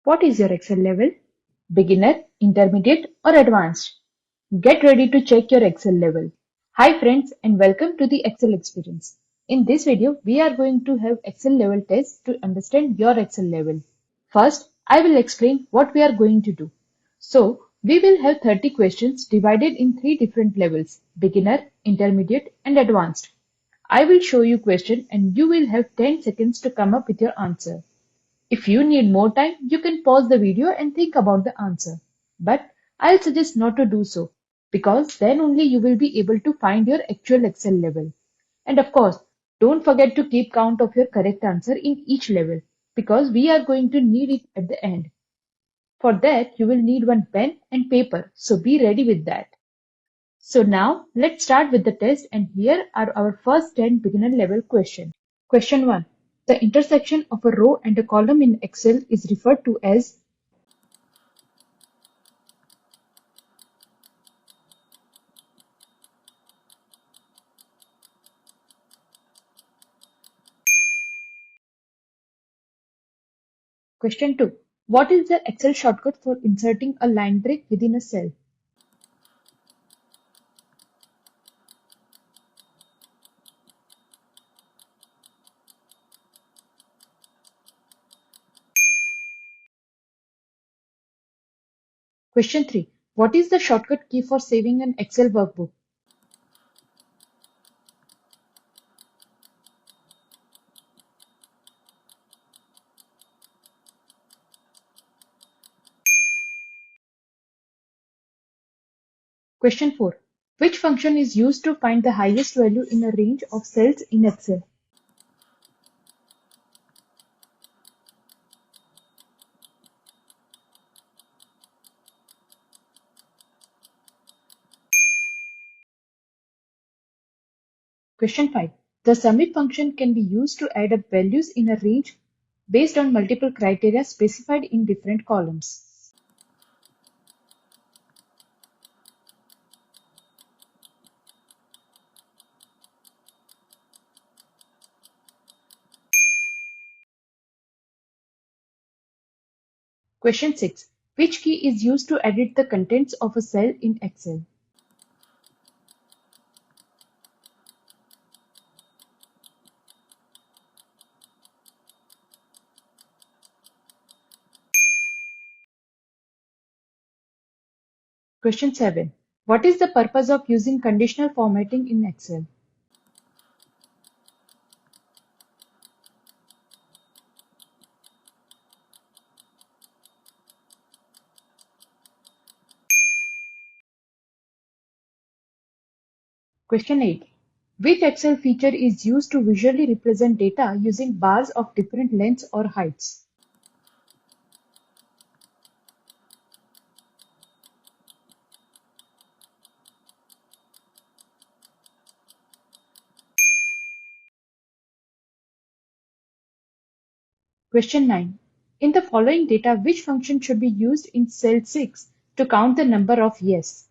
What is your Excel level? Beginner, intermediate, or advanced? Get ready to check your Excel level. Hi friends and welcome to the Excel experience. In this video, we are going to have Excel level test to understand your Excel level. First, I will explain what we are going to do. So, we will have 30 questions divided in 3 different levels, beginner, intermediate, and advanced. I will show you question and you will have 10 seconds to come up with your answer. If you need more time, you can pause the video and think about the answer. But I'll suggest not to do so because then only you will be able to find your actual Excel level. And of course, don't forget to keep count of your correct answer in each level because we are going to need it at the end. For that, you will need one pen and paper, so be ready with that. So now, let's start with the test and here are our first 10 beginner level questions. Question 1. The intersection of a row and a column in Excel is referred to as. Question 2. What is the Excel shortcut for inserting a line break within a cell? Question 3. What is the shortcut key for saving an Excel workbook? Question 4. Which function is used to find the highest value in a range of cells in Excel? Question 5. The submit function can be used to add up values in a range based on multiple criteria specified in different columns. Question 6. Which key is used to edit the contents of a cell in Excel? Question 7. What is the purpose of using conditional formatting in Excel? Question 8. Which Excel feature is used to visually represent data using bars of different lengths or heights? Question 9. In the following data, which function should be used in cell 6 to count the number of yes?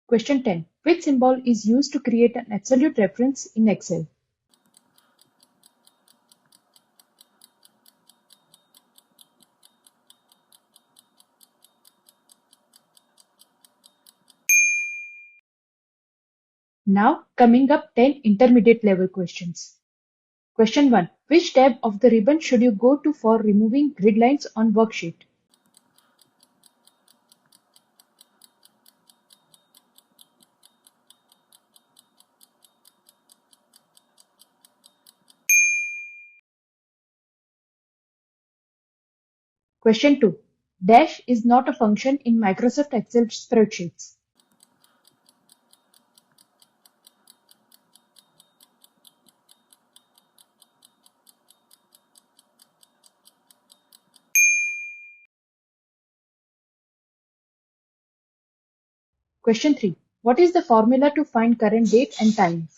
Question 10. Which symbol is used to create an absolute reference in Excel? Now coming up 10 intermediate level questions. Question 1. Which tab of the ribbon should you go to for removing grid lines on worksheet? Question 2. Dash is not a function in Microsoft Excel spreadsheets. Question 3. What is the formula to find current date and time?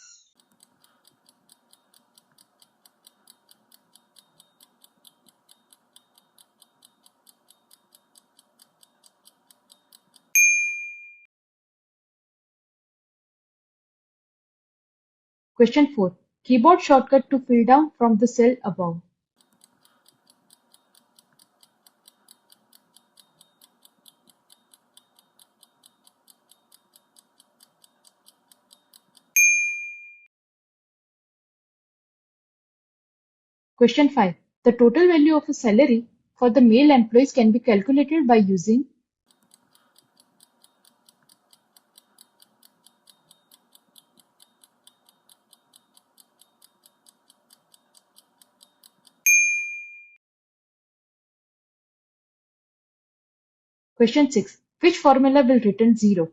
Question 4. Keyboard shortcut to fill down from the cell above. Question 5. The total value of a salary for the male employees can be calculated by using. Question 6. Which formula will return 0?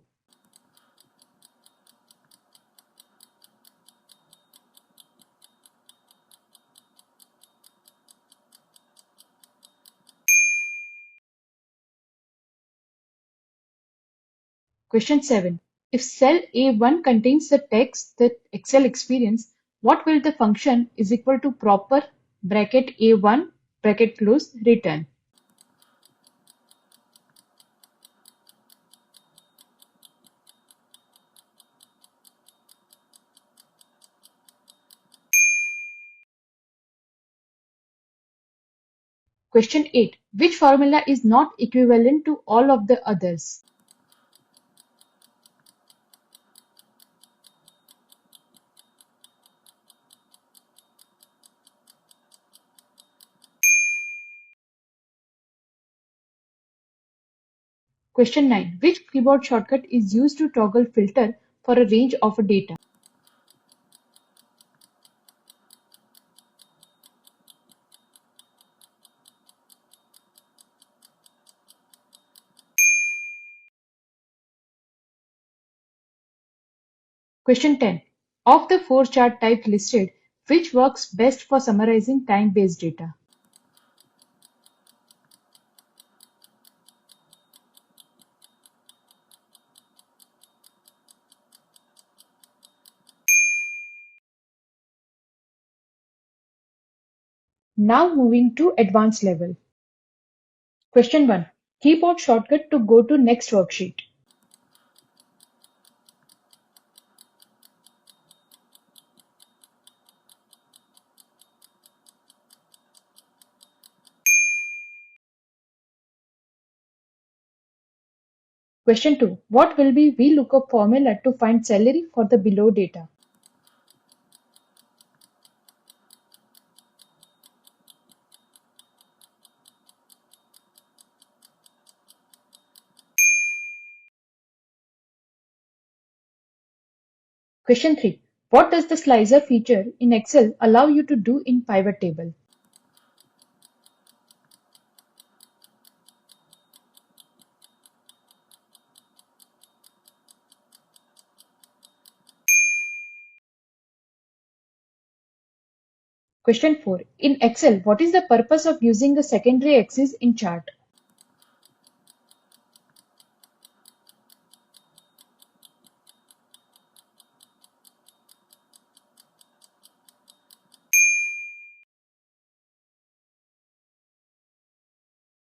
Question 7. If cell A1 contains the text that Excel experience, what will the function is equal to proper bracket A1 bracket close return? Question 8. Which formula is not equivalent to all of the others? Question 9. Which keyboard shortcut is used to toggle filter for a range of data? Question 10. Of the four chart types listed, which works best for summarizing time-based data? Now moving to advanced level. Question 1. Keyboard shortcut to go to next worksheet. Question 2. What will be VLOOKUP formula to find salary for the below data? Question 3. What does the slicer feature in Excel allow you to do in pivot table? Question 4. In Excel, what is the purpose of using the secondary axis in chart?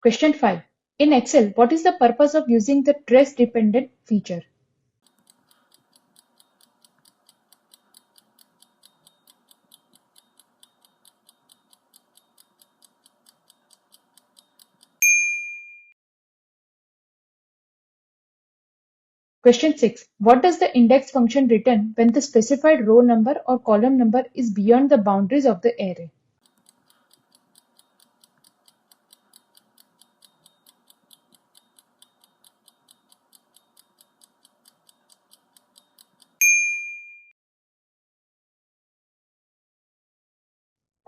Question 5. In Excel, what is the purpose of using the trace dependent feature? Question 6. What does the index function return when the specified row number or column number is beyond the boundaries of the array?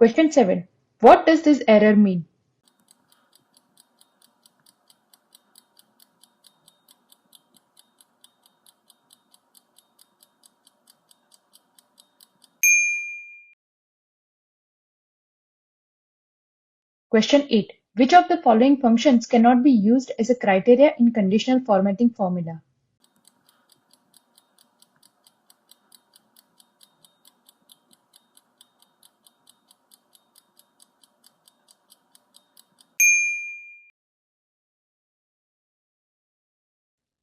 Question 7. What does this error mean? Question 8. Which of the following functions cannot be used as a criteria in conditional formatting formula?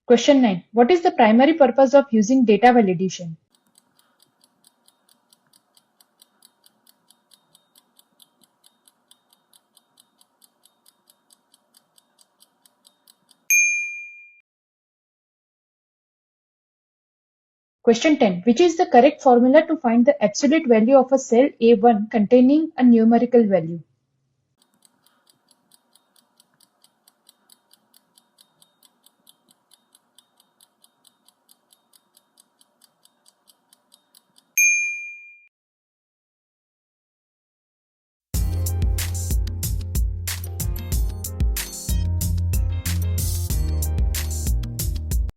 Question 9. What is the primary purpose of using data validation? Question 10. Which is the correct formula to find the absolute value of a cell A1 containing a numerical value?